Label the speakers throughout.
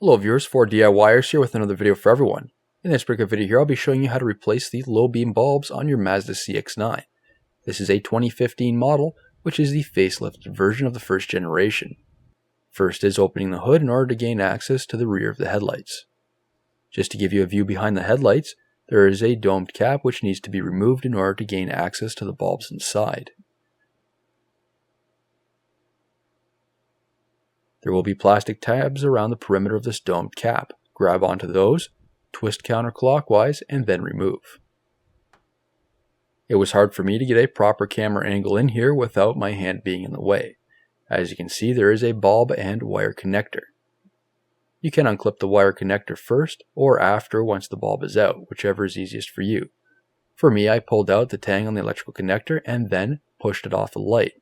Speaker 1: Hello viewers, 4DIYers here with another video for everyone. In this particular video here, I'll be showing you how to replace the low beam bulbs on your Mazda CX9. This is a 2015 model, which is the facelifted version of the first generation. First is opening the hood in order to gain access to the rear of the headlights. Just to give you a view behind the headlights, there is a domed cap which needs to be removed in order to gain access to the bulbs inside. There will be plastic tabs around the perimeter of this domed cap. Grab onto those, twist counterclockwise, and then remove. It was hard for me to get a proper camera angle in here without my hand being in the way. As you can see, there is a bulb and wire connector. You can unclip the wire connector first or after once the bulb is out, whichever is easiest for you. For me, I pulled out the tang on the electrical connector and then pushed it off the light.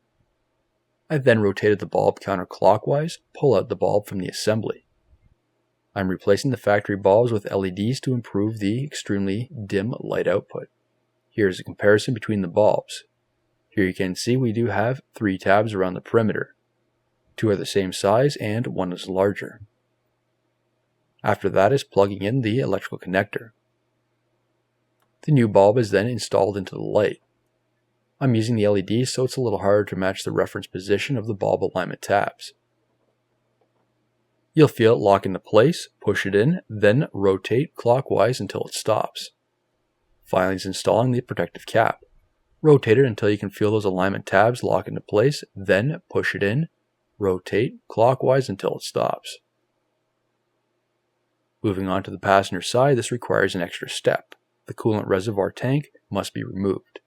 Speaker 1: I then rotated the bulb counterclockwise, pull out the bulb from the assembly. I'm replacing the factory bulbs with LEDs to improve the extremely dim light output. Here's a comparison between the bulbs. Here you can see we do have 3 tabs around the perimeter. 2 are the same size and 1 is larger. After that is plugging in the electrical connector. The new bulb is then installed into the light. I'm using the LEDs so it's a little harder to match the reference position of the bulb alignment tabs. You'll feel it lock into place, push it in, then rotate clockwise until it stops. Finally is installing the protective cap. Rotate it until you can feel those alignment tabs lock into place, then push it in, rotate clockwise until it stops. Moving on to the passenger side, this requires an extra step. The coolant reservoir tank must be removed.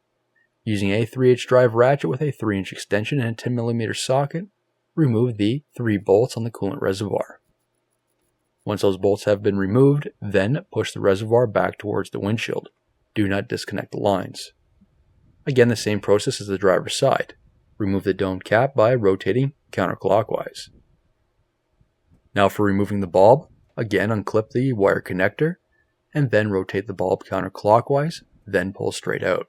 Speaker 1: Using a 3/8 drive ratchet with a 3-inch extension and a 10mm socket, remove the 3 bolts on the coolant reservoir. Once those bolts have been removed, then push the reservoir back towards the windshield. Do not disconnect the lines. Again, the same process as the driver's side. Remove the domed cap by rotating counterclockwise. Now for removing the bulb, again unclip the wire connector, and then rotate the bulb counterclockwise, then pull straight out.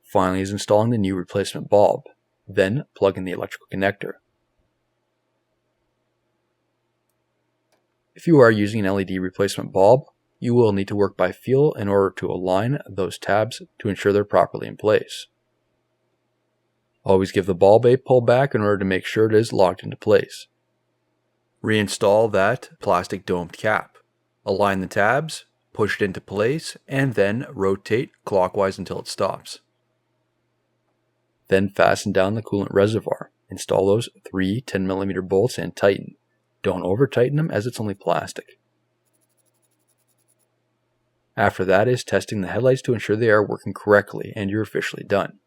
Speaker 1: Finally is installing the new replacement bulb, then plug in the electrical connector. If you are using an LED replacement bulb, you will need to work by feel in order to align those tabs to ensure they're properly in place. Always give the bulb a pull back in order to make sure it is locked into place. Reinstall that plastic domed cap. Align the tabs, push it into place, and then rotate clockwise until it stops. Then fasten down the coolant reservoir. Install those 3 10mm bolts and tighten. Don't over tighten them as it's only plastic. After that is testing the headlights to ensure they are working correctly and you're officially done.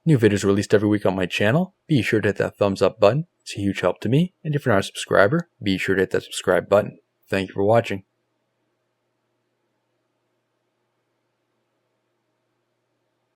Speaker 1: New videos released every week on my channel. Be sure to hit that thumbs up button. It's a huge help to me, and if you're not a subscriber, be sure to hit that subscribe button. Thank you for watching.